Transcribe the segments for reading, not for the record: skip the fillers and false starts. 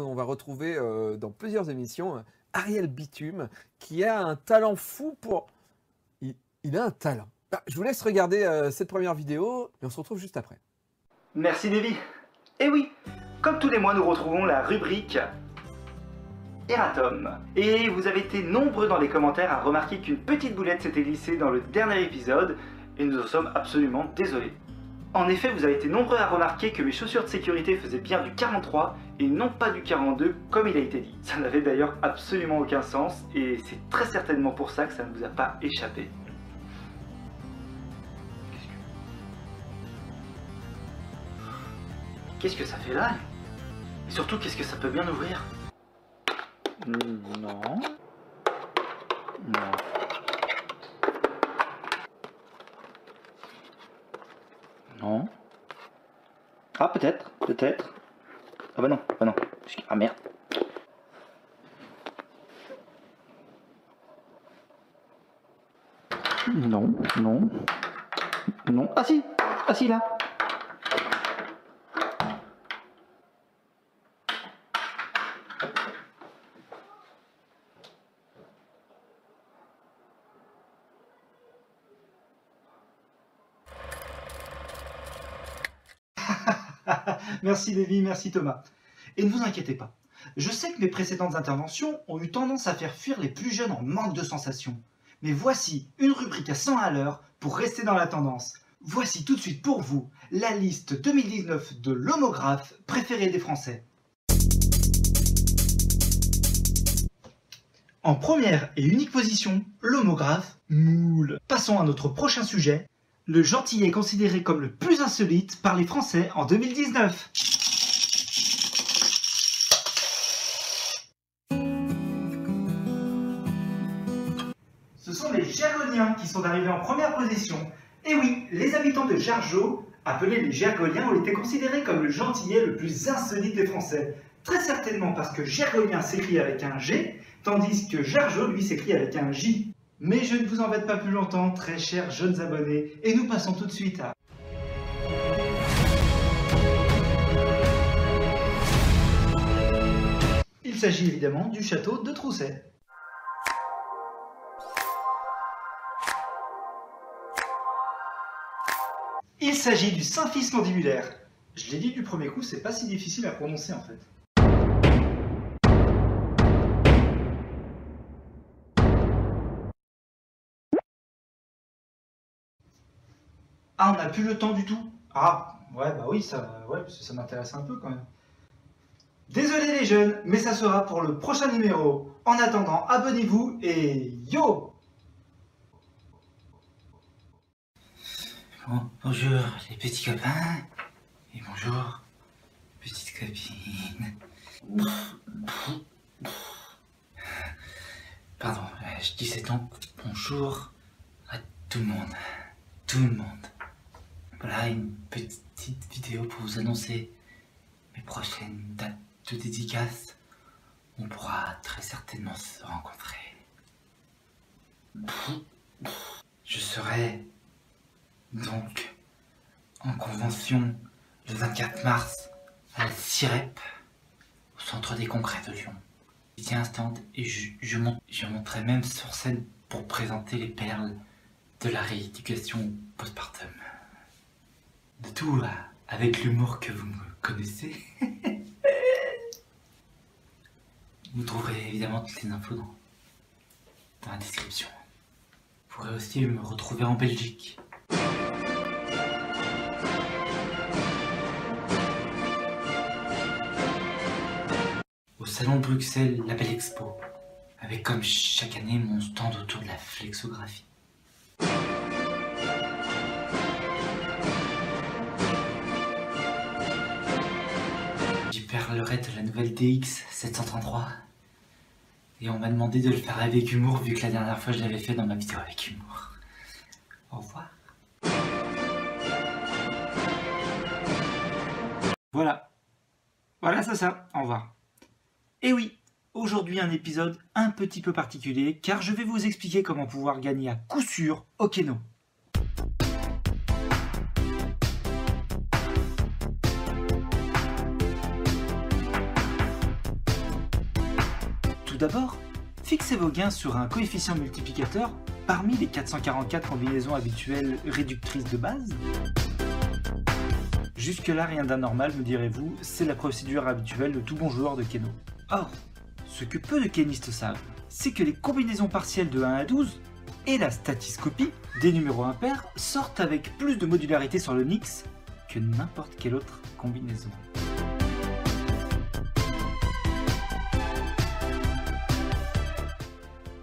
On va retrouver dans plusieurs émissions Ariel Bitume qui a un talent fou pour... Il a un talent. Je vous laisse regarder cette première vidéo et on se retrouve juste après. Merci Davy. Et oui, comme tous les mois nous retrouvons la rubrique Erratum. Et vous avez été nombreux dans les commentaires à remarquer qu'une petite boulette s'était glissée dans le dernier épisode et nous en sommes absolument désolés. En effet, vous avez été nombreux à remarquer que mes chaussures de sécurité faisaient bien du 43 et non pas du 42 comme il a été dit. Ça n'avait d'ailleurs absolument aucun sens et c'est très certainement pour ça que ça ne vous a pas échappé. Qu'est-ce que ça fait là? Et surtout, qu'est-ce que ça peut bien ouvrir? Non. Non. Non. Ah, peut-être, peut-être. Ah bah non, ah non. Ah merde. Non, non. Non. Ah si, là. Merci Davy, merci Thomas. Et ne vous inquiétez pas, je sais que mes précédentes interventions ont eu tendance à faire fuir les plus jeunes en manque de sensations. Mais voici une rubrique à 100 à l'heure pour rester dans la tendance. Voici tout de suite pour vous la liste 2019 de l'homographe préféré des Français. En première et unique position, l'homographe moule. Passons à notre prochain sujet. Le gentillet considéré comme le plus insolite par les Français en 2019. Ce sont les Gergoliens qui sont arrivés en première position. Et oui, les habitants de Jargeau, appelés les Gergoliens, ont été considérés comme le gentillet le plus insolite des Français. Très certainement parce que Gergolien s'écrit avec un G, tandis que Jargeau, lui, s'écrit avec un J. Mais je ne vous embête pas plus longtemps, très chers jeunes abonnés, et nous passons tout de suite à... Il s'agit évidemment du château de Trousset. Il s'agit du Saint-Fils mandibulaire. Je l'ai dit du premier coup, c'est pas si difficile à prononcer en fait. Ah, on n'a plus le temps du tout. Ah, ouais, bah oui, parce que ça m'intéresse un peu quand même. Désolé les jeunes, mais ça sera pour le prochain numéro. En attendant, abonnez-vous et yo! Bonjour les petits copains, et bonjour petite copine. Pardon, je disais donc bonjour à tout le monde. Tout le monde. Voilà une petite vidéo pour vous annoncer mes prochaines dates de dédicace. On pourra très certainement se rencontrer. Je serai donc en convention le 24 mars à la CIREP, au centre des congrès de Lyon. Il y a un stand et je monterai même sur scène pour présenter les perles de la rééducation postpartum. De tout avec l'humour que vous me connaissez. Vous trouverez évidemment toutes les infos dans la description. Vous pourrez aussi me retrouver en Belgique. Au salon de Bruxelles, la Belle Expo, avec comme chaque année mon stand autour de la flexographie. J'y parlerai de la nouvelle DX 733 et on m'a demandé de le faire avec humour vu que la dernière fois je l'avais fait dans ma vidéo avec humour. Au revoir. Voilà, c'est ça. Au revoir. Et oui, aujourd'hui un épisode un petit peu particulier car je vais vous expliquer comment pouvoir gagner à coup sûr au Keno. d'abord, fixez vos gains sur un coefficient multiplicateur parmi les 444 combinaisons habituelles réductrices de base. Jusque-là, rien d'anormal, me direz-vous, c'est la procédure habituelle de tout bon joueur de Keno. Or, ce que peu de kénistes savent, c'est que les combinaisons partielles de 1 à 12 et la statiscopie des numéros impairs sortent avec plus de modularité sur le Nix que n'importe quelle autre combinaison.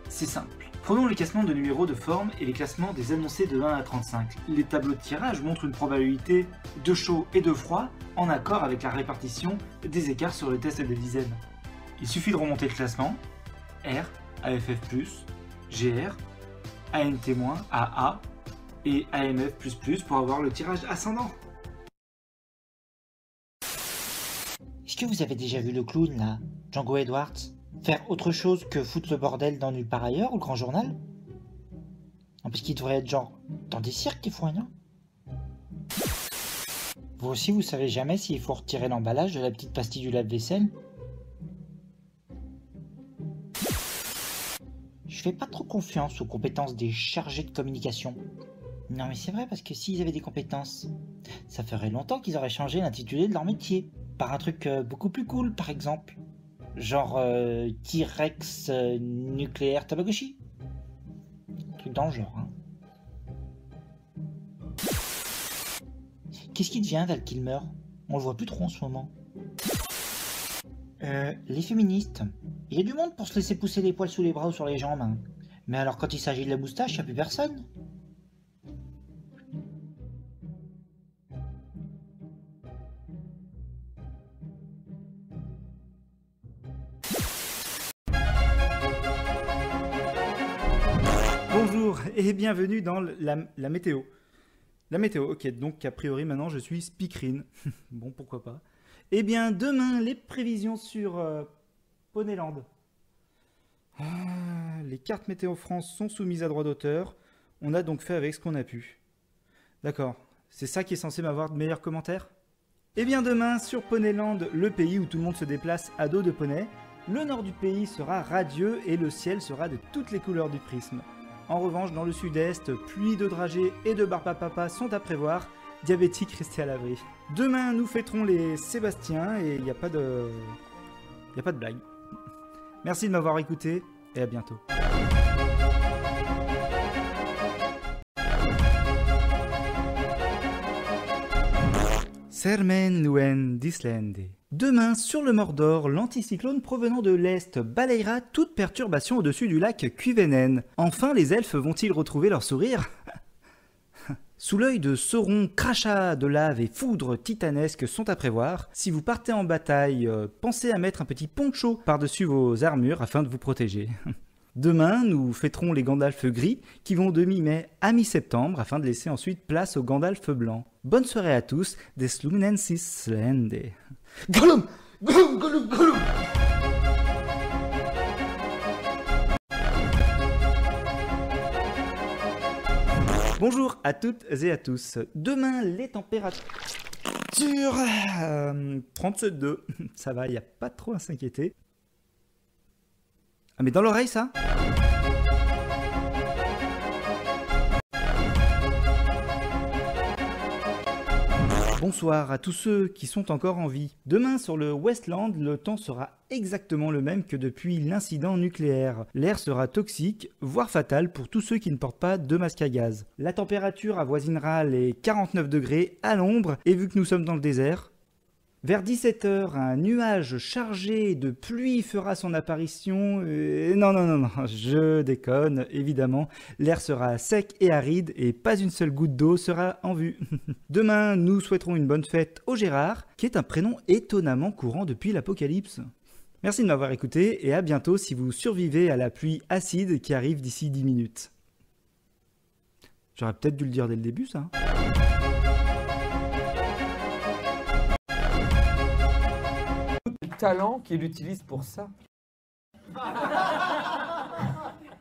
C'est simple. Prenons le classement de numéros de forme et les classements des énoncés de 1 à 35. Les tableaux de tirage montrent une probabilité de chaud et de froid en accord avec la répartition des écarts sur le test des dizaines. Il suffit de remonter le classement R, AFF+, GR, ANT-, AA et AMF++ pour avoir le tirage ascendant. Est-ce que vous avez déjà vu le clown là, Django Edwards, faire autre chose que foutre le bordel dans Nulle part ailleurs ou le Grand Journal? Non, parce qu'il devrait être genre dans des cirques des fois, non? Vous aussi, vous savez jamais s'il faut retirer l'emballage de la petite pastille du lave-vaisselle? Je fais pas trop confiance aux compétences des chargés de communication. Non mais c'est vrai, parce que s'ils avaient des compétences, ça ferait longtemps qu'ils auraient changé l'intitulé de leur métier. Par un truc beaucoup plus cool, par exemple. Genre T-Rex nucléaire Tamagotchi. Un truc dans le genre, hein. Qu'est-ce qui devient Val Kilmer? On le voit plus trop en ce moment. Les féministes. Il y a du monde pour se laisser pousser les poils sous les bras ou sur les jambes, hein. Mais alors quand il s'agit de la moustache, il n'y a plus personne. Bonjour et bienvenue dans la météo. La météo, ok, donc a priori maintenant je suis speakerine. Bon, pourquoi pas. Eh bien, demain, les prévisions sur Poneyland. Les cartes Météo France sont soumises à droit d'auteur. On a donc fait avec ce qu'on a pu. D'accord, c'est ça qui est censé m'avoir de meilleurs commentaires? Eh bien, demain, sur Poneyland, le pays où tout le monde se déplace à dos de poney, le nord du pays sera radieux et le ciel sera de toutes les couleurs du prisme. En revanche, dans le sud-est, pluie de dragées et de barbapapa sont à prévoir. Diabétiques, restez à l'abri. Demain, nous fêterons les Sébastiens et il n'y a pas de blague. Merci de m'avoir écouté et à bientôt. Sermen luen d'Islande. Demain, sur le Mordor, l'anticyclone provenant de l'Est balayera toute perturbation au-dessus du lac Cuivénen. Enfin, les elfes vont-ils retrouver leur sourire? Sous l'œil de Sauron, crachats de lave et foudres titanesques sont à prévoir. Si vous partez en bataille, pensez à mettre un petit poncho par-dessus vos armures afin de vous protéger. Demain, nous fêterons les Gandalfs gris qui vont de mi-mai à mi-septembre afin de laisser ensuite place aux Gandalfs blancs. Bonne soirée à tous, des Sluminensis Lende. Gollum! Gollum! Gollum! Gollum! Bonjour à toutes et à tous. Demain, les températures... 37,2. Ça va, il n'y a pas trop à s'inquiéter. Ah mais dans l'oreille ça? Bonsoir à tous ceux qui sont encore en vie. Demain sur le Westland, le temps sera exactement le même que depuis l'incident nucléaire. L'air sera toxique, voire fatal pour tous ceux qui ne portent pas de masque à gaz. La température avoisinera les 49 degrés à l'ombre et vu que nous sommes dans le désert, vers 17 h, un nuage chargé de pluie fera son apparition. Non, je déconne, évidemment. L'air sera sec et aride et pas une seule goutte d'eau sera en vue. Demain, nous souhaiterons une bonne fête au Gérard, qui est un prénom étonnamment courant depuis l'Apocalypse. Merci de m'avoir écouté et à bientôt si vous survivez à la pluie acide qui arrive d'ici 10 minutes. J'aurais peut-être dû le dire dès le début, ça. Talent qu'il utilise pour ça.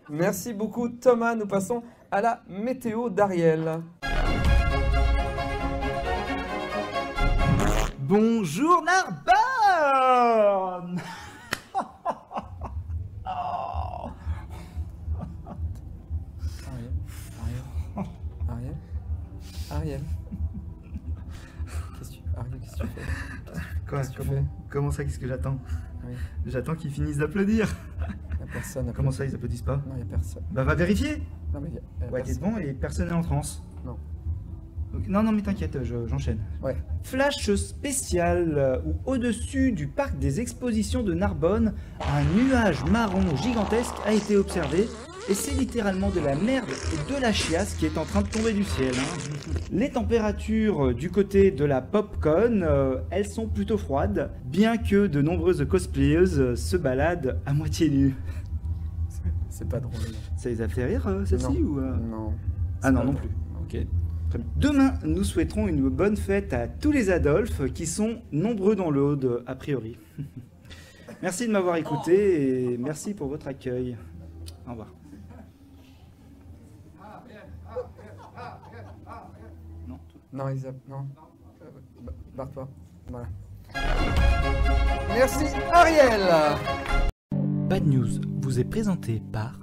Merci beaucoup Thomas, nous passons à la météo d'Ariel. Bonjour Narbonne. Ariel. Ariel, qu'est-ce que tu fais? Quoi, Qu'est-ce que tu fais? comment ça, qu'est-ce que j'attends? Oui. J'attends qu'ils finissent d'applaudir. Y a personne. Comment ça, ils applaudissent pas? Non, y a personne. Bah va vérifier. Non, mais y a Ouais, t'es personne. devant et personne n'est en transe. Non. Ok, non, mais t'inquiète, j'enchaîne. Ouais. Flash spécial où au-dessus du parc des expositions de Narbonne, un nuage marron gigantesque a été observé. Et c'est littéralement de la merde et de la chiasse qui est en train de tomber du ciel. Hein. Les températures du côté de la Popcon, elles sont plutôt froides, bien que de nombreuses cosplayeuses se baladent à moitié nues. C'est pas drôle. Ça les a fait rire, celle-ci ou Non. Ah non, non plus. Ok. Très bien. Demain, nous souhaiterons une bonne fête à tous les Adolphes qui sont nombreux dans le Aude, a priori. Merci de m'avoir écouté et merci pour votre accueil. Au revoir. Non, Isa, non. Barre-toi. Voilà. Merci, Ariel. Bad News vous est présenté par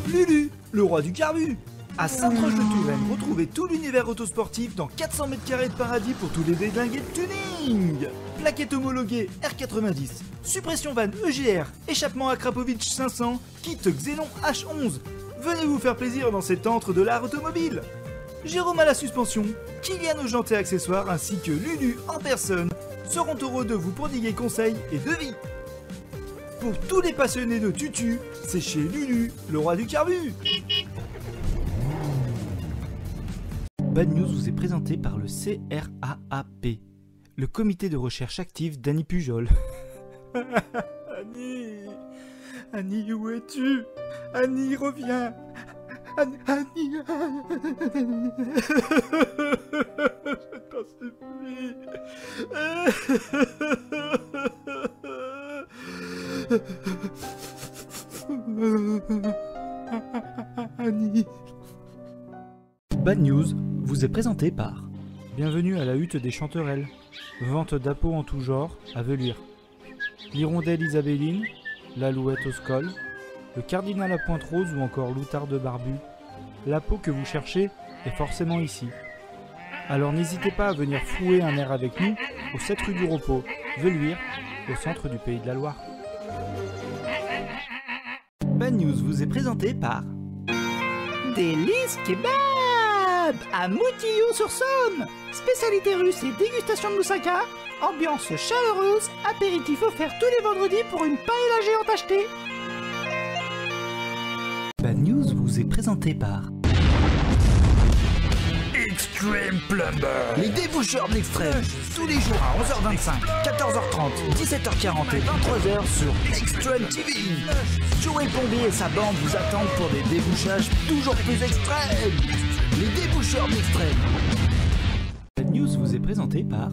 Lulu, le roi du carbu. À Sainte-Roche-de-Touraine, retrouvez tout l'univers autosportif dans 400 m² de paradis pour tous les déglingués de tuning. Plaquettes homologuées R90, suppression van EGR, échappement Akrapovic 500, kit Xenon H11. Venez vous faire plaisir dans cet antre de l'art automobile. Jérôme à la suspension, Kylian aux jantes et accessoires ainsi que Lulu en personne seront heureux de vous prodiguer conseils et devis. Pour tous les passionnés de tutu, c'est chez Lulu, le roi du carbu. Bad News vous est présenté par le CRAAP, le comité de recherche active d'Annie Pujol. Annie, où es-tu? Annie, reviens. Annie. Je t'en supplie. Annie. Bad News vous est présenté par Bienvenue à la hutte des chanterelles. Vente d'appos en tout genre à Velure. L'hirondelle isabelline, l'alouette au scol, le cardinal à pointe rose ou encore l'outarde barbu. La peau que vous cherchez est forcément ici. Alors n'hésitez pas à venir fouer un air avec nous au 7 rue du Repos, Velluire, au centre du Pays de la Loire. Bad News vous est présenté par Délice Kebab à Moutillon-sur-Somme. Spécialité russe et dégustation de moussaka. Ambiance chaleureuse, apéritif offert tous les vendredis pour une paella géante achetée. Bad News vous est présenté par Extreme Plumber. Les déboucheurs de l'extrême, tous les jours à 11h25, 14h30, 17h40 et 23h sur Extreme TV. Joey Plombier et sa bande vous attendent pour des débouchages toujours plus extrêmes. Les déboucheurs de l'extrême. Bad News vous est présenté par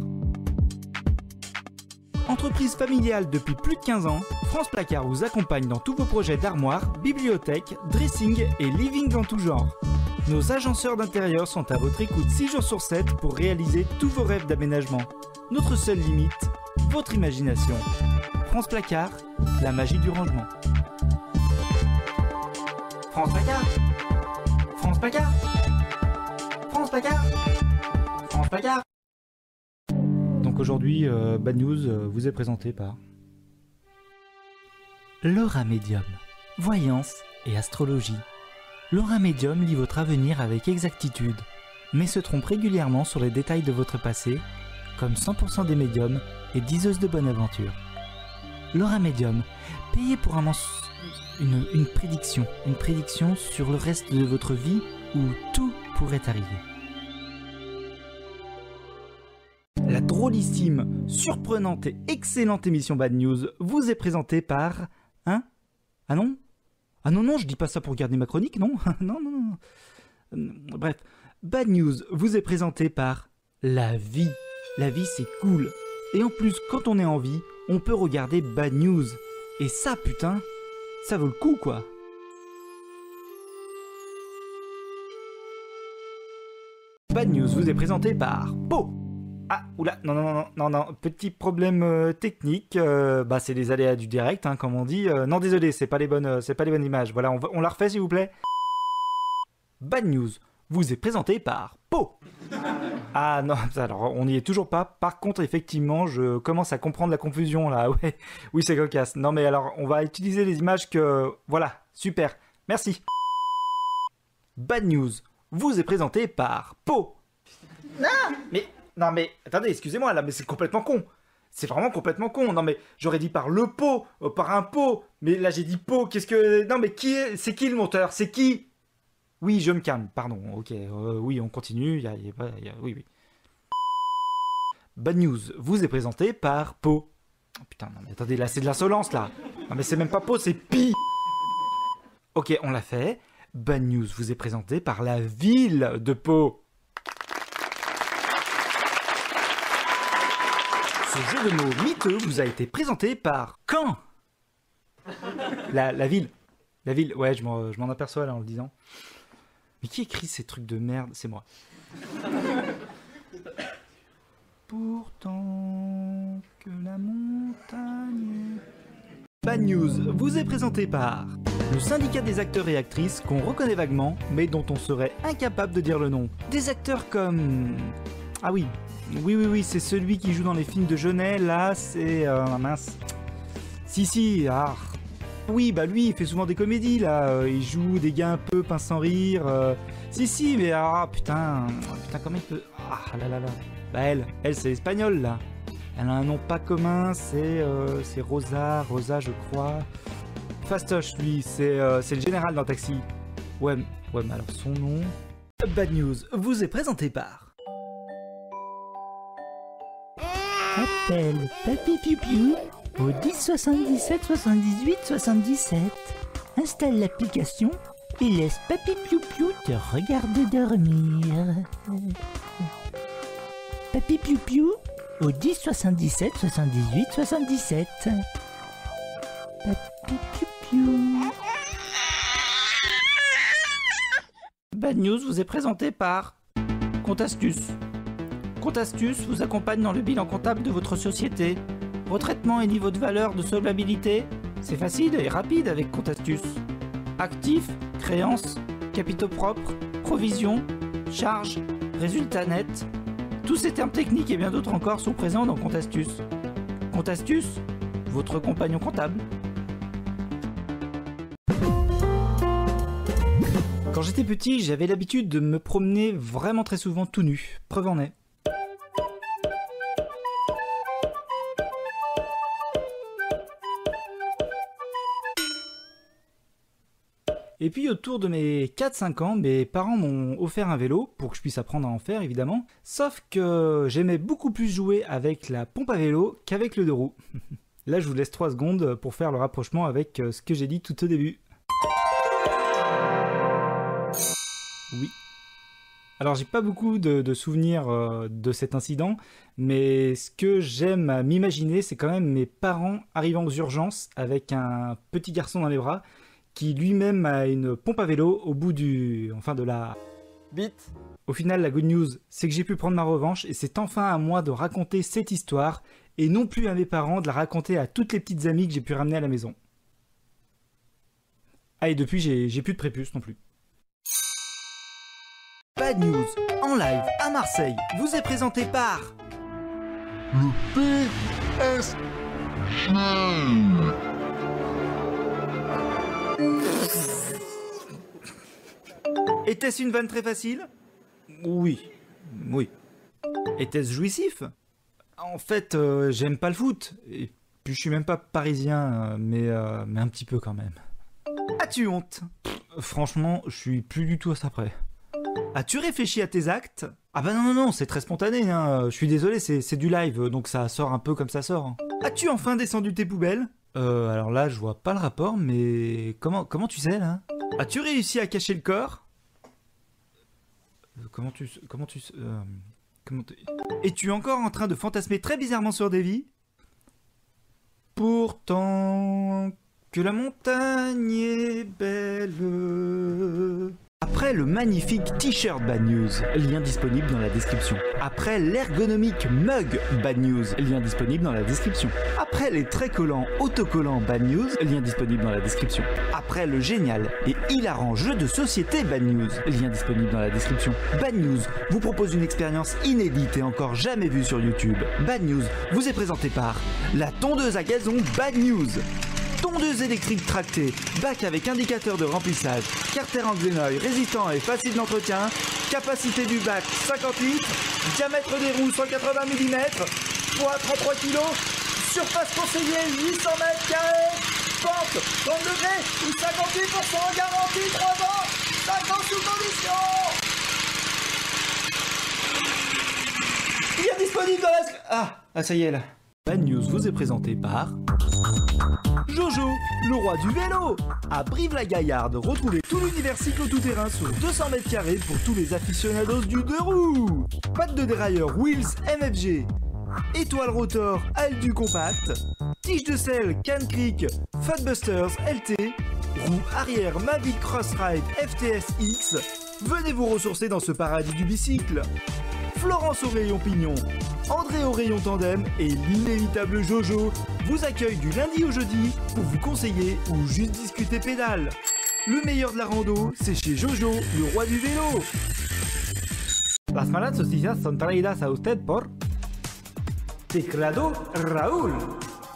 Entreprise familiale depuis plus de 15 ans, France Placard vous accompagne dans tous vos projets d'armoire, bibliothèque, dressing et living en tout genre. Nos agenceurs d'intérieur sont à votre écoute 6 jours sur 7 pour réaliser tous vos rêves d'aménagement. Notre seule limite, votre imagination. France Placard, la magie du rangement. France Placard. France Placard. France Placard. France Placard. Donc aujourd'hui, Bad News vous est présenté par Laura Medium, voyance et astrologie. Laura Medium lit votre avenir avec exactitude, mais se trompe régulièrement sur les détails de votre passé, comme 100% des médiums et diseuses de bonne aventure. Laura Medium, payez pour une prédiction sur le reste de votre vie où tout pourrait arriver. La drôlissime, surprenante et excellente émission Bad News vous est présentée par... Hein? Ah non? Ah non, je dis pas ça pour garder ma chronique, non? Non. Bref, Bad News vous est présentée par la vie. La vie c'est cool. Et en plus, quand on est en vie, on peut regarder Bad News. Et ça, putain, ça vaut le coup, quoi. Bad News vous est présenté par Po. Ah, oula, non, petit problème technique, c'est les aléas du direct, hein, comme on dit. Non, désolé, c'est pas les bonnes images. Voilà, on la refait, s'il vous plaît. Bad News vous est présenté par Po. Ah non, alors on n'y est toujours pas. Par contre, effectivement, je commence à comprendre la confusion là. Ouais, oui, c'est cocasse. Non, mais alors, on va utiliser les images que... Voilà, super. Merci. Bad News vous est présenté par Po. Non mais, attendez, excusez-moi là, mais c'est complètement con. C'est vraiment complètement con. Non mais, j'aurais dit par le pot, par un pot. Mais là, j'ai dit Po, qu'est-ce que... Non mais, c'est qui le monteur? C'est qui? Oui, je me calme, pardon, ok, oui, on continue, oui. Bad News vous est présenté par Po. Oh, putain, non mais attendez, là c'est de l'insolence, là. Non mais c'est même pas Po, c'est Pi. Ok, on l'a fait. Bad News vous est présenté par la ville de Po. Ce jeu de mots miteux vous a été présenté par Caen. La ville. La ville, ouais, je m'en aperçois là en le disant. Mais qui écrit ces trucs de merde? C'est moi. Pourtant que la montagne... Bad News vous est présenté par le syndicat des acteurs et actrices qu'on reconnaît vaguement, mais dont on serait incapable de dire le nom. Des acteurs comme... Ah oui, c'est celui qui joue dans les films de Jeunet, là, c'est... mince... Si, oui, bah lui, il fait souvent des comédies, là. Il joue des gars un peu pince sans rire. Si, mais putain, comment il peut... Ah là. Bah elle, c'est l'espagnol, là. Elle a un nom pas commun, c'est Rosa, je crois. Fastoche, lui, c'est le général dans Taxi. Ouais, mais alors son nom... Bad News vous est présenté par... Appelle Papy Piu Piu au 10 77 78 77. Installe l'application et laisse Papy Piu Piu te regarder dormir. Papy Piu Piu au 10 77 78 77. Papy Piu Piu. Bad News vous est présenté par Compte Astuce. Compte Astuce vous accompagne dans le bilan comptable de votre société. Retraitement et niveau de valeur de solvabilité, c'est facile et rapide avec Compte Astuce. Actifs, créances, capitaux propres, provisions, charges, résultats nets, tous ces termes techniques et bien d'autres encore sont présents dans Compte Astuce. Compte Astuce, votre compagnon comptable. Quand j'étais petit, j'avais l'habitude de me promener vraiment très souvent tout nu. Preuve en est. Et puis autour de mes 4-5 ans, mes parents m'ont offert un vélo pour que je puisse apprendre à en faire évidemment. Sauf que j'aimais beaucoup plus jouer avec la pompe à vélo qu'avec le 2 roues. Là je vous laisse 3 secondes pour faire le rapprochement avec ce que j'ai dit tout au début. Oui. Alors j'ai pas beaucoup de souvenirs de cet incident, mais ce que j'aime à m'imaginer, c'est quand même mes parents arrivant aux urgences avec un petit garçon dans les bras, qui lui-même a une pompe à vélo au bout de la... Bite. Au final, la good news, c'est que j'ai pu prendre ma revanche et c'est enfin à moi de raconter cette histoire et non plus à mes parents de la raconter à toutes les petites amies que j'ai pu ramener à la maison. Ah, et depuis, j'ai plus de prépuce non plus. Bad News, en live à Marseille, vous est présenté par... Le PSG. Était-ce une vanne très facile? Oui. Était-ce jouissif? En fait, j'aime pas le foot. Et puis je suis même pas parisien, mais un petit peu quand même. As-tu honte? Franchement, je suis plus du tout à ça près. As-tu réfléchi à tes actes? Ah bah non, c'est très spontané, hein. Je suis désolé, c'est du live, donc ça sort un peu comme ça sort. Hein. As-tu enfin descendu tes poubelles? Alors là, je vois pas le rapport, mais comment tu sais, là? As-tu réussi à cacher le corps? Es-tu encore en train de fantasmer très bizarrement sur des vies? Pourtant que la montagne est belle. Après le magnifique t-shirt Bad News, lien disponible dans la description. Après l'ergonomique mug Bad News, lien disponible dans la description. Après les traits collants autocollants Bad News, lien disponible dans la description. Après le génial et hilarant jeu de société Bad News, lien disponible dans la description. Bad News vous propose une expérience inédite et encore jamais vue sur YouTube. Bad News vous est présenté par la tondeuse à gazon Bad News. Tondeuse électrique tractée, bac avec indicateur de remplissage, carter en grénoil résistant et facile d'entretien, capacité du bac 50 litres, diamètre des roues 180 mm, poids 33 kg, surface conseillée 800 m², pente 30 degrés ou 58% garantie 3 ans, 5 ans sous condition. Il est disponible dans la... Ah, ça y est là. Bad News vous est présenté par... Jojo, le roi du vélo. À Brive-la-Gaillarde, retrouvez tout l'univers cyclo tout-terrain sur 200 m² pour tous les aficionados du 2 roues. Patte de dérailleur Wheels MFG, étoile rotor Aldu Compact, tige de selle Can Creek Fatbusters LT, roue arrière Mavic Crossride FTS X. Venez vous ressourcer dans ce paradis du bicycle. Florence au rayon pignon, André au rayon tandem et l'inévitable Jojo vous accueillent du lundi au jeudi pour vous conseiller ou juste discuter pédale. Le meilleur de la rando, c'est chez Jojo, le roi du vélo. Las malas noticias son traídas a usted por Teclado Raúl.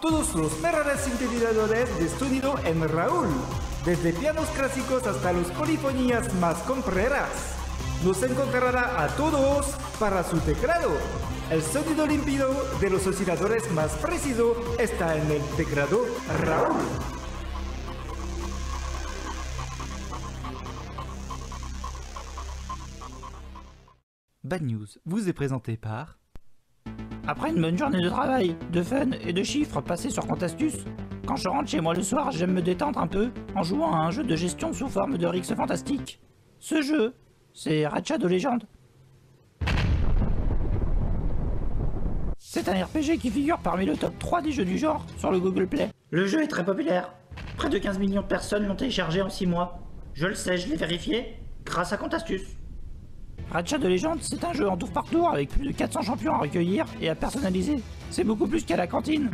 Todos los mejores sintetizadores de sonido en Raúl, desde pianos clásicos hasta las polifonías más complejas. Nos encontrará a todos para su teclado. El sonido límpido de los osciladores más preciso está en el teclado Raúl. Bad News vous est présenté par... Après une bonne journée de travail, de fun et de chiffres passés sur Compte-Astuces, quand je rentre chez moi le soir, j'aime me détendre un peu en jouant à un jeu de gestion sous forme de Rix fantastique. Ce jeu, c'est Raid Shadow Legends. C'est un RPG qui figure parmi le top 3 des jeux du genre sur le Google Play. Le jeu est très populaire. Près de 15 millions de personnes l'ont téléchargé en 6 mois. Je le sais, je l'ai vérifié, grâce à Compte-Astuces. Raid Shadow Legends, c'est un jeu en tour par tour avec plus de 400 champions à recueillir et à personnaliser. C'est beaucoup plus qu'à la cantine.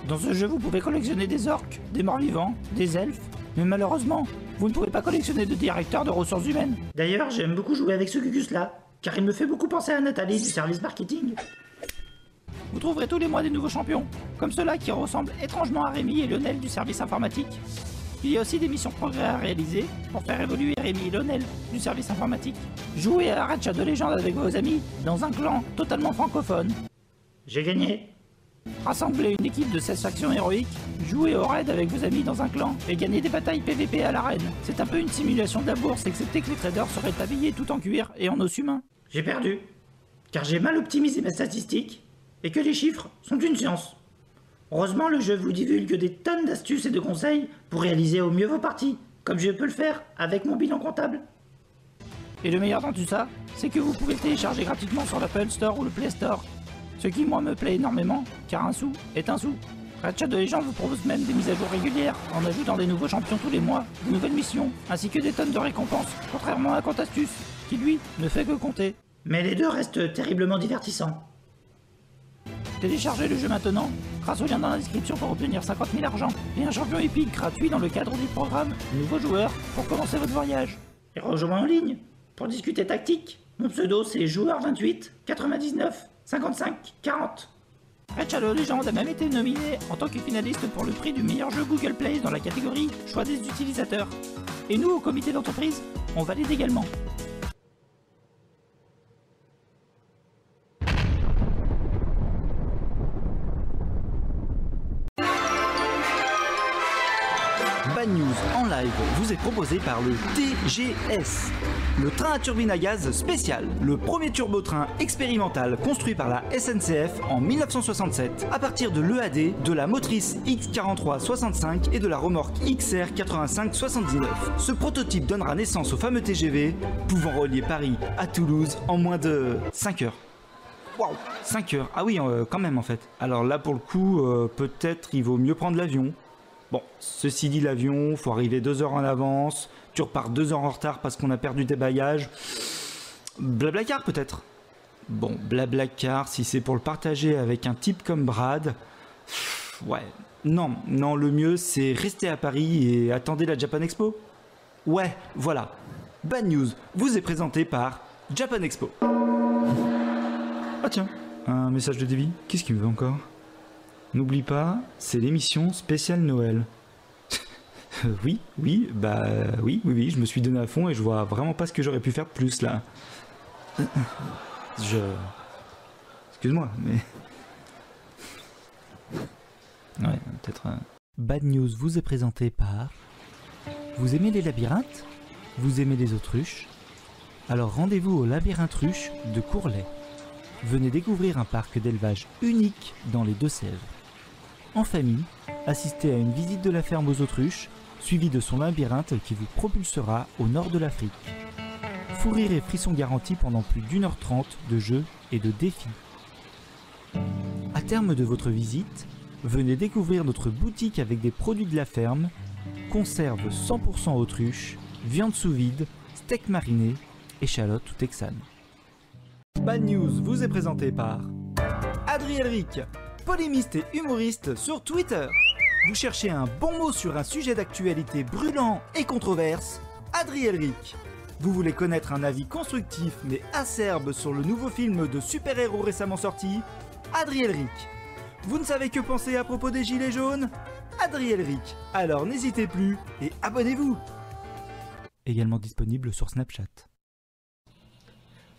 Dans ce jeu, vous pouvez collectionner des orques, des morts-vivants, des elfes, mais malheureusement, vous ne pouvez pas collectionner de directeur de ressources humaines. D'ailleurs, j'aime beaucoup jouer avec ce Gugus-là, car il me fait beaucoup penser à Nathalie du service marketing. Vous trouverez tous les mois des nouveaux champions, comme ceux-là qui ressemblent étrangement à Rémi et Lionel du service informatique. Il y a aussi des missions progrès à réaliser pour faire évoluer Rémi et Lionel du service informatique. Jouez à Raid Shadow Legends avec vos amis dans un clan totalement francophone. J'ai gagné. Rassemblez une équipe de 16 factions héroïques, jouez au raid avec vos amis dans un clan et gagnez des batailles PVP à l'arène. C'est un peu une simulation de la bourse, excepté que les traders seraient habillés tout en cuir et en os humains. J'ai perdu, car j'ai mal optimisé mes statistiques et que les chiffres sont une science. Heureusement, le jeu vous divulgue des tonnes d'astuces et de conseils pour réaliser au mieux vos parties, comme je peux le faire avec mon bilan comptable. Et le meilleur dans tout ça, c'est que vous pouvez le télécharger gratuitement sur l'Apple Store ou le Play Store. Ce qui, moi, me plaît énormément, car un sou est un sou. Raid Shadow Legends vous propose même des mises à jour régulières, en ajoutant des nouveaux champions tous les mois, de nouvelles missions, ainsi que des tonnes de récompenses, contrairement à Compte-Astuces, qui lui, ne fait que compter. Mais les deux restent terriblement divertissants. Téléchargez le jeu maintenant, grâce au lien dans la description pour obtenir 50 000 argent, et un champion épique gratuit dans le cadre du programme Nouveau joueur pour commencer votre voyage. Et rejoins en ligne, pour discuter tactique. Mon pseudo c'est joueur28 99 55 40. Raid Shadow Legends a même été nominé en tant que finaliste pour le prix du meilleur jeu Google Play dans la catégorie Choix des utilisateurs. Et nous, au comité d'entreprise, on valide également. Bad News en live vous est proposé par le TGS, le train à turbine à gaz spécial, le premier turbotrain expérimental construit par la SNCF en 1967 à partir de l'EAD, de la motrice X43-65 et de la remorque XR85-79. Ce prototype donnera naissance au fameux TGV pouvant relier Paris à Toulouse en moins de 5 heures. Waouh, 5 heures, ah oui quand même en fait. Alors là pour le coup, peut-être il vaut mieux prendre l'avion. Bon, ceci dit, l'avion, faut arriver 2 heures en avance, tu repars 2 heures en retard parce qu'on a perdu tes bagages. Blablacar peut-être. Bon, Blablacar, si c'est pour le partager avec un type comme Brad, ouais, non, le mieux c'est rester à Paris et attendre la Japan Expo. Ouais, voilà. Bad News vous est présenté par Japan Expo. Ah tiens, un message de Davy, qu'est-ce qu'il me veut encore? N'oublie pas, c'est l'émission spéciale Noël. Oui, je me suis donné à fond et je vois vraiment pas ce que j'aurais pu faire de plus là. Excuse-moi, mais... Ouais, peut-être... Bad News vous est présenté par... Vous aimez les labyrinthes? Vous aimez les autruches? Alors rendez-vous au Labyrinthe Ruche de Courlay. Venez découvrir un parc d'élevage unique dans les Deux-Sèvres. En famille, assistez à une visite de la ferme aux autruches, suivie de son labyrinthe qui vous propulsera au nord de l'Afrique. Fou rire et frissons garantis pendant plus d'1h30 de jeux et de défis. À terme de votre visite, venez découvrir notre boutique avec des produits de la ferme, conserves 100% autruche, viande sous vide, steak mariné, échalote ou texane. Bad News vous est présenté par Adrien Elric, polémiste et humoriste sur Twitter. Vous cherchez un bon mot sur un sujet d'actualité brûlant et controverse? Adrien Elric. Vous voulez connaître un avis constructif mais acerbe sur le nouveau film de super-héros récemment sorti? Adrien Elric. Vous ne savez que penser à propos des gilets jaunes? Adrien Elric. Alors n'hésitez plus et abonnez-vous. Également disponible sur Snapchat.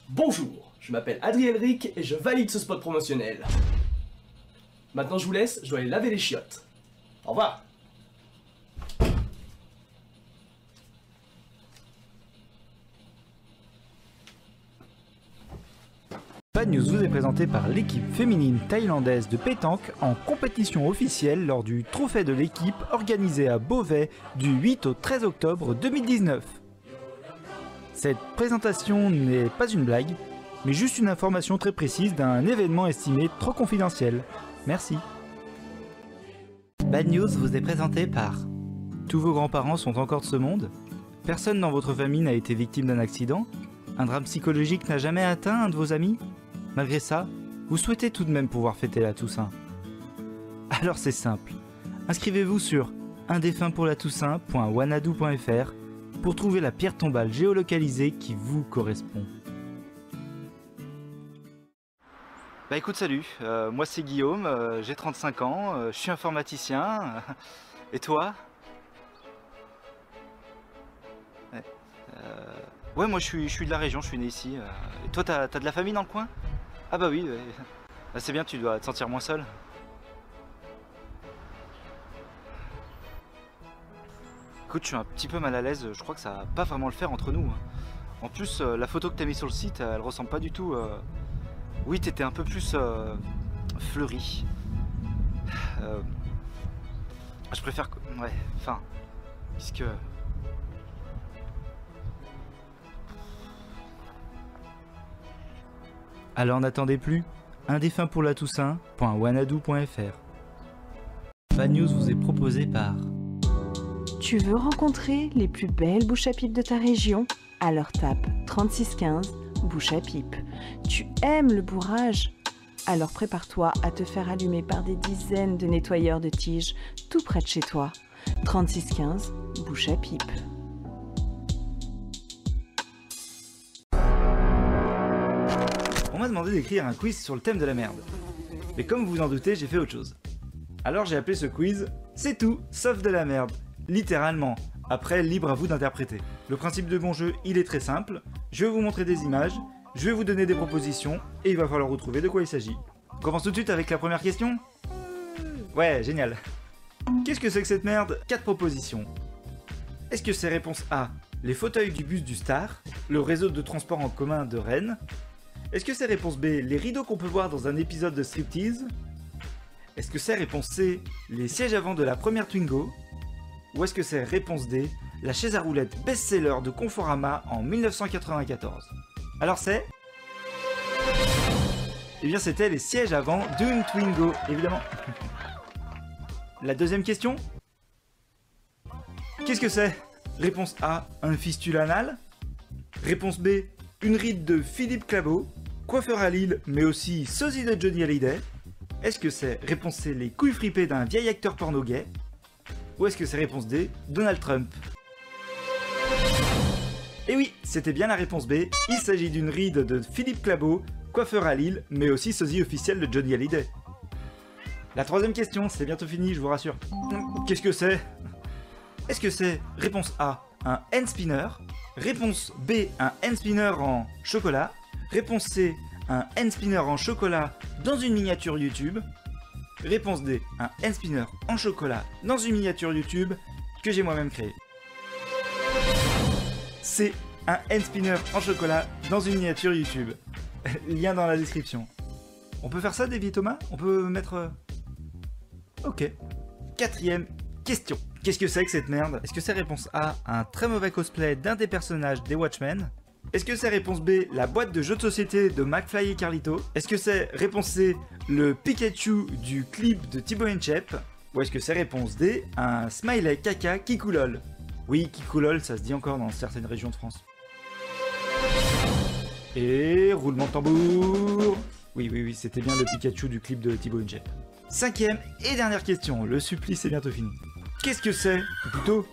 Bonjour, je m'appelle Adrien Elric et je valide ce spot promotionnel. Maintenant je vous laisse, je dois aller laver les chiottes. Au revoir. Bad News vous est présenté par l'équipe féminine thaïlandaise de pétanque en compétition officielle lors du trophée de l'équipe organisé à Beauvais du 8 au 13 octobre 2019. Cette présentation n'est pas une blague, mais juste une information très précise d'un événement estimé trop confidentiel. Merci. Bad News vous est présenté par... Tous vos grands-parents sont encore de ce monde? Personne dans votre famille n'a été victime d'un accident? Un drame psychologique n'a jamais atteint un de vos amis? Malgré ça, vous souhaitez tout de même pouvoir fêter la Toussaint. Alors c'est simple. Inscrivez-vous sur undéfuntpourlatoussaint.wanadoo.fr pour trouver la pierre tombale géolocalisée qui vous correspond. Bah écoute, salut, moi c'est Guillaume, j'ai 35 ans, je suis informaticien, et toi? Ouais, moi je suis de la région, je suis né ici. Et toi, t'as de la famille dans le coin? Ah bah oui, ouais. Bah, c'est bien, tu dois te sentir moins seul. Écoute, je suis un petit peu mal à l'aise, je crois que ça va pas vraiment le faire entre nous. En plus, la photo que t'as mise sur le site, elle ressemble pas du tout... Oui, t'étais un peu plus fleuri. Je préfère... Ouais, enfin... Puisque... Alors n'attendez plus, undéfuntpourlatoussaint.wanadoo.fr. Bad News vous est proposé par... Tu veux rencontrer les plus belles bouches à pipe de ta région? Alors tape 3615 bouche à pipe. Tu aimes le bourrage? Alors prépare-toi à te faire allumer par des dizaines de nettoyeurs de tiges tout près de chez toi. 3615 bouche à pipe. On m'a demandé d'écrire un quiz sur le thème de la merde. Mais comme vous vous en doutez, j'ai fait autre chose. Alors j'ai appelé ce quiz « C'est tout, sauf de la merde ». Littéralement. Après, libre à vous d'interpréter. Le principe de mon jeu, il est très simple. Je vais vous montrer des images, je vais vous donner des propositions, et il va falloir retrouver de quoi il s'agit. On commence tout de suite avec la première question? Ouais, génial. Qu'est-ce que c'est que cette merde? 4 propositions. Est-ce que c'est réponse A, les fauteuils du bus du Star, le réseau de transport en commun de Rennes? Est-ce que c'est réponse B, les rideaux qu'on peut voir dans un épisode de Striptease? Est-ce que c'est réponse C, les sièges avant de la première Twingo? Ou est-ce que c'est réponse D, la chaise à roulettes best-seller de Conforama en 1994? Alors c'est... Eh bien c'était les sièges avant d'une Twingo, évidemment. La deuxième question? Qu'est-ce que c'est? Réponse A, un fistule anal. Réponse B, une ride de Philippe Clabot, coiffeur à Lille, mais aussi sosie de Johnny Hallyday. Est-ce que c'est réponse C, les couilles fripées d'un vieil acteur porno gay? Ou est-ce que c'est réponse D, Donald Trump? Et oui, c'était bien la réponse B, il s'agit d'une ride de Philippe Clabot, coiffeur à Lille, mais aussi sosie officiel de Johnny Hallyday. La troisième question, c'est bientôt fini, je vous rassure. Qu'est-ce que c'est? Est-ce que c'est réponse A, un hand spinner? Réponse B, un hand spinner en chocolat? Réponse C, un hand spinner en chocolat dans une miniature YouTube? Réponse D, un hand spinner en chocolat dans une miniature YouTube que j'ai moi-même créée. C'est un hand spinner en chocolat dans une miniature YouTube. Lien dans la description. On peut faire ça, Davy et Thomas? On peut mettre... Ok. Quatrième question. Qu'est-ce que c'est que cette merde? Est-ce que c'est réponse A, un très mauvais cosplay d'un des personnages des Watchmen? Est-ce que c'est réponse B, la boîte de jeux de société de McFly et Carlito? Est-ce que c'est réponse C, le Pikachu du clip de Thibaut Inchep? Ou est-ce que c'est réponse D, un smiley caca Kikoulol? Oui, Kikoulol, ça se dit encore dans certaines régions de France. Et roulement de tambour. Oui, c'était bien le Pikachu du clip de Thibaut Inchep. Cinquième et dernière question, le supplice est bientôt fini. Qu'est-ce que c'est? Ou plutôt,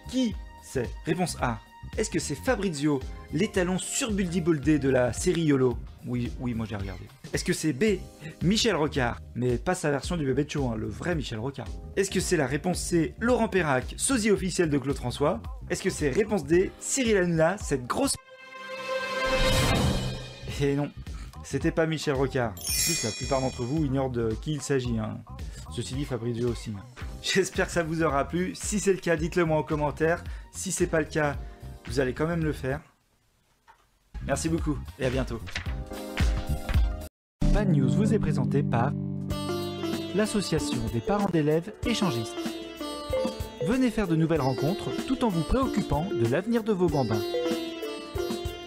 qui c'est? Réponse A. Est-ce que c'est Fabrizio, l'étalon surbuldibouldé de la série YOLO? Oui, moi j'ai regardé. Est-ce que c'est B, Michel Rocard? Mais pas sa version du bébé de show, hein, le vrai Michel Rocard. Est-ce que c'est la réponse C, Laurent Perrac, sosie officiel de Claude François? Est-ce que c'est réponse D, Cyril Hanouna, cette grosse... Et non, c'était pas Michel Rocard. En plus, la plupart d'entre vous ignorent de qui il s'agit, hein. Ceci dit, Fabrizio aussi. J'espère que ça vous aura plu. Si c'est le cas, dites-le moi en commentaire. Si c'est pas le cas, vous allez quand même le faire. Merci beaucoup et à bientôt. Bad News vous est présenté par l'association des parents d'élèves échangistes. Venez faire de nouvelles rencontres tout en vous préoccupant de l'avenir de vos bambins.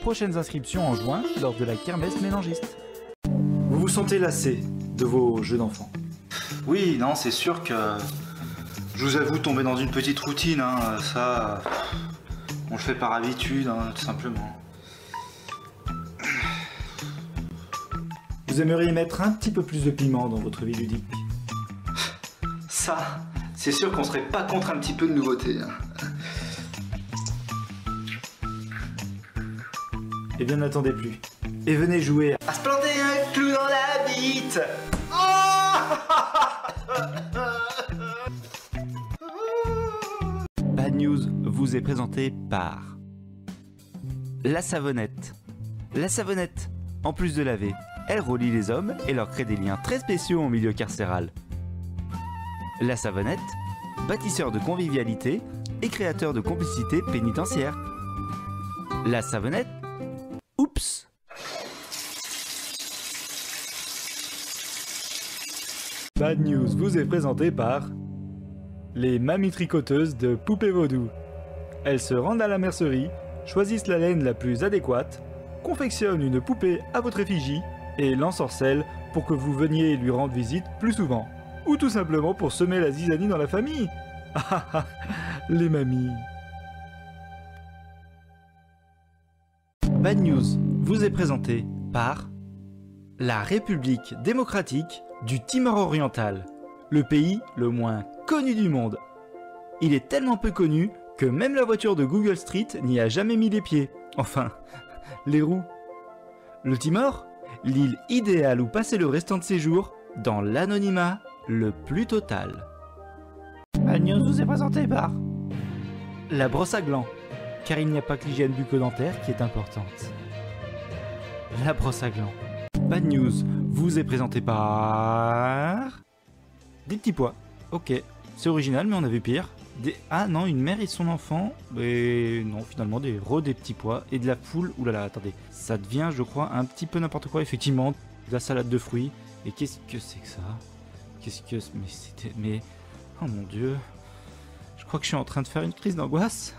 Prochaines inscriptions en juin lors de la kermesse mélangiste. Vous vous sentez lassé de vos jeux d'enfants? Oui, non, c'est sûr que je vous avoue tomber dans une petite routine, hein, ça, on le fait par habitude, hein, tout simplement. Vous aimeriez mettre un petit peu plus de piment dans votre vie ludique? Ça, c'est sûr qu'on serait pas contre un petit peu de nouveauté. Hein. Eh bien, n'attendez plus. Et venez jouer à se planter un clou dans la bite. Bad News vous est présenté par la savonnette. La savonnette, en plus de laver, elle relie les hommes et leur crée des liens très spéciaux en milieu carcéral. La savonnette, bâtisseur de convivialité et créateur de complicité pénitentiaire. La savonnette, oups! Bad News vous est présenté par les mamies tricoteuses de Poupées Vaudou. Elles se rendent à la mercerie, choisissent la laine la plus adéquate, confectionnent une poupée à votre effigie et l'ensorcellent pour que vous veniez lui rendre visite plus souvent. Ou tout simplement pour semer la zizanie dans la famille. Ah ah, les mamies. Bad News vous est présenté par la République démocratique du Timor oriental, le pays le moins connu du monde. Il est tellement peu connu que même la voiture de Google Street n'y a jamais mis les pieds. Enfin, les roues. Le Timor, l'île idéale où passer le restant de ses jours dans l'anonymat le plus total. Bad News vous est présenté par la brosse à gland, car il n'y a pas que l'hygiène bucco-dentaire qui est importante. La brosse à gland. Bad News vous est présenté par des petits pois. Ok, c'est original mais on a vu pire. Ah non, une mère et son enfant. Et non, finalement des petits pois et de la poule. Oulala, attendez, ça devient, je crois, un petit peu n'importe quoi. Effectivement, de la salade de fruits. Et qu'est-ce que c'est que ça? Mais c'était... Mais... Oh mon dieu. Je crois que je suis en train de faire une crise d'angoisse.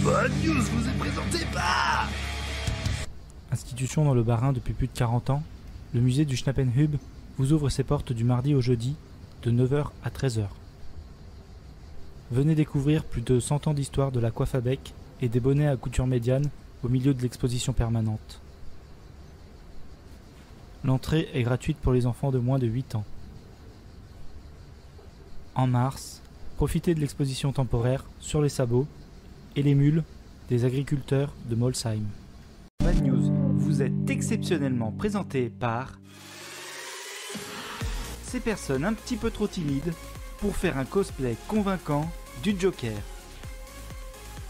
Bad News vous est présenté par Institution dans le Bas-Rhin depuis plus de 40 ans, le musée du Schnappenhub vous ouvre ses portes du mardi au jeudi de 9h à 13h. Venez découvrir plus de 100 ans d'histoire de la coiffe à bec et des bonnets à couture médiane au milieu de l'exposition permanente. L'entrée est gratuite pour les enfants de moins de 8 ans. En mars, profitez de l'exposition temporaire sur les sabots et les mules des agriculteurs de Molsheim. Bad News vous est exceptionnellement présenté par ces personnes un petit peu trop timides pour faire un cosplay convaincant du Joker.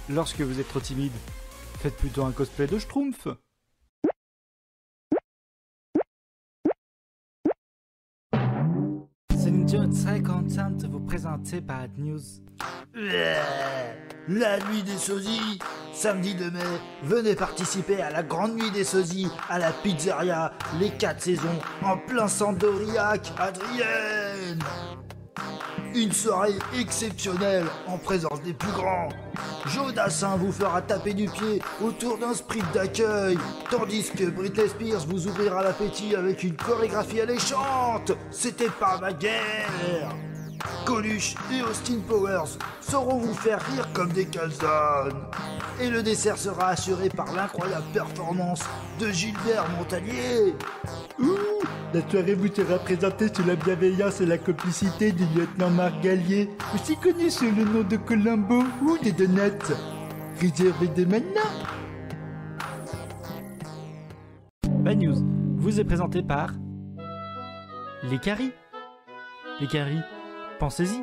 Lorsque vous êtes trop timide, faites plutôt un cosplay de Schtroumpf. Céline Dion est très contente de vous présenter Bad News. La nuit des sosies, samedi de mai, venez participer à la grande nuit des sosies à la pizzeria Les 4 saisons en plein centre d'Aurillac, Adrienne. Une soirée exceptionnelle en présence des plus grands. Joe Dassin vous fera taper du pied autour d'un sprint d'accueil, tandis que Britney Spears vous ouvrira l'appétit avec une chorégraphie alléchante. C'était pas ma guerre. Coluche et Austin Powers sauront vous faire rire comme des calzones. Et le dessert sera assuré par l'incroyable performance de Gilbert Montagnier. Ouh, la soirée vous sera présentée sous la bienveillance et la complicité du lieutenant Marc Gallier, aussi connu sous le nom de Columbo ou des Donuts. Réservez dès maintenant. Bad News vous est présenté par les caries. Les caries, pensez-y.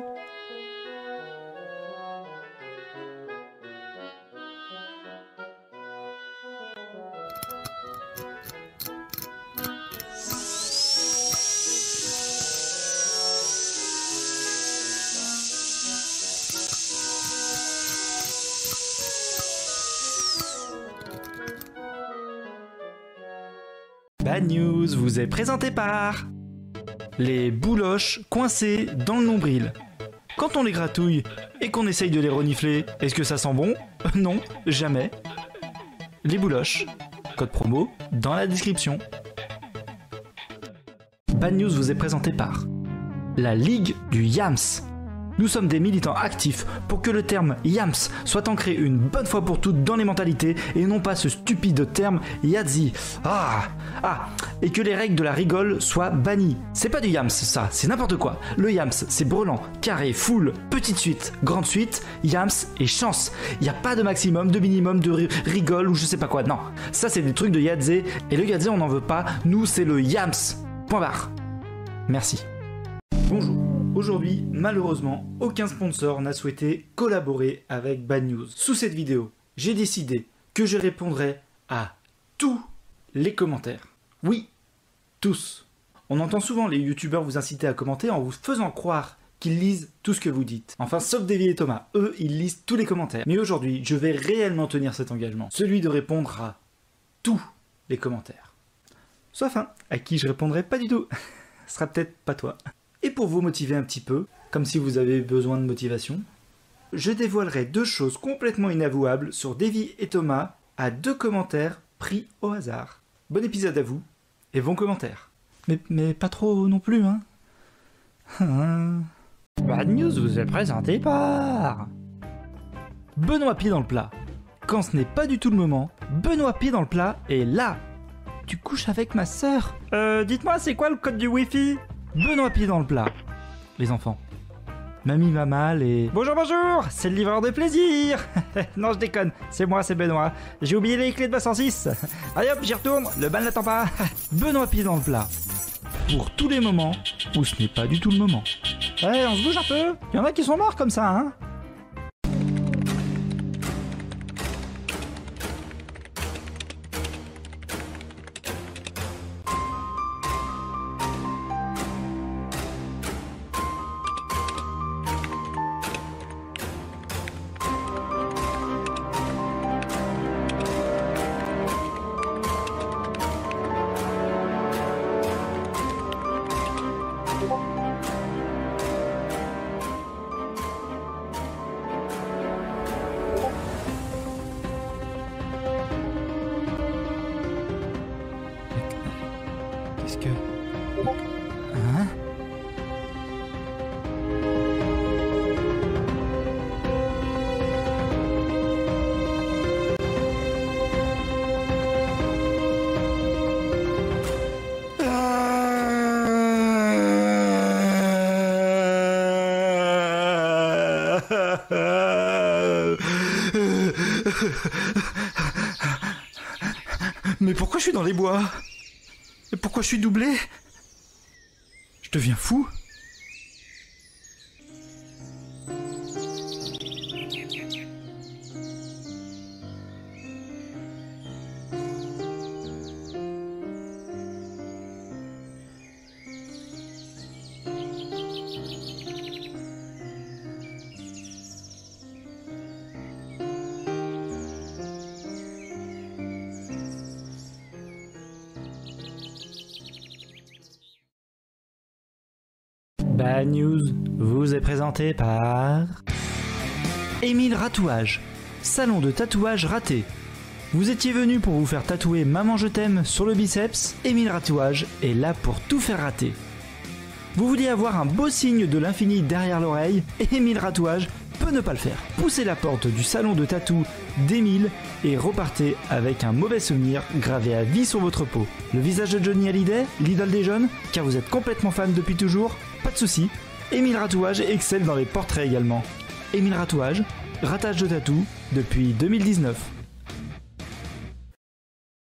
Bad News vous est présenté par les bouloches coincées dans le nombril. Quand on les gratouille et qu'on essaye de les renifler, est-ce que ça sent bon? Non, jamais. Les bouloches, code promo dans la description. Bad News vous est présenté par la Ligue du Yams. Nous sommes des militants actifs pour que le terme Yams soit ancré une bonne fois pour toutes dans les mentalités et non pas ce stupide terme Yazzi. Et que les règles de la rigole soient bannies. C'est pas du Yams ça, c'est n'importe quoi. Le Yams c'est brelan, carré, full, petite suite, grande suite, Yams et chance. Y a pas de maximum, de minimum, de rigole ou je sais pas quoi. Non, ça c'est des trucs de Yadzé et le Yadzé on n'en veut pas. Nous c'est le Yams. Point barre. Merci. Bonjour. Aujourd'hui, malheureusement, aucun sponsor n'a souhaité collaborer avec Bad News. Sous cette vidéo, j'ai décidé que je répondrai à tous les commentaires. Oui, tous. On entend souvent les youtubeurs vous inciter à commenter en vous faisant croire qu'ils lisent tout ce que vous dites. Enfin, sauf Davy et Thomas, eux, ils lisent tous les commentaires. Mais aujourd'hui, je vais réellement tenir cet engagement, celui de répondre à tous les commentaires. Sauf un, à qui je répondrai pas du tout. Ce sera peut-être pas toi. Et pour vous motiver un petit peu, comme si vous avez besoin de motivation, je dévoilerai deux choses complètement inavouables sur Davy et Thomas à 2 commentaires pris au hasard. Bon épisode à vous, et bons commentaires. Mais pas trop non plus, hein. Bad News vous est présenté par Benoît Pied dans le plat. Quand ce n'est pas du tout le moment, Benoît Pied dans le plat est là. Tu couches avec ma sœur. Dites-moi, c'est quoi le code du Wi-Fi? Benoît Pied dans le plat. Les enfants. Mamie va mal et... Bonjour, c'est le livreur de plaisir. Non, je déconne, c'est moi, c'est Benoît. J'ai oublié les clés de ma 106. Allez hop, j'y retourne, le bal n'attend pas. Benoît Pied dans le plat. Pour tous les moments où ce n'est pas du tout le moment. Ouais, on se bouge un peu. Il y en a qui sont morts comme ça, hein. Qu'est-ce que... Hein? Mais pourquoi je suis dans les bois? Et pourquoi je suis doublé? Je deviens fou? Bad News vous est présenté par Émile Ratouage, salon de tatouage raté. Vous étiez venu pour vous faire tatouer Maman je t'aime sur le biceps, Émile Ratouage est là pour tout faire rater. Vous vouliez avoir un beau signe de l'infini derrière l'oreille, Émile Ratouage peut ne pas le faire. Poussez la porte du salon de tatou d'Émile et repartez avec un mauvais souvenir gravé à vie sur votre peau. Le visage de Johnny Hallyday, l'idole des jeunes, car vous êtes complètement fan depuis toujours? Pas de soucis, Émile Ratouage excelle dans les portraits également. Émile Ratouage, ratage de tatou depuis 2019.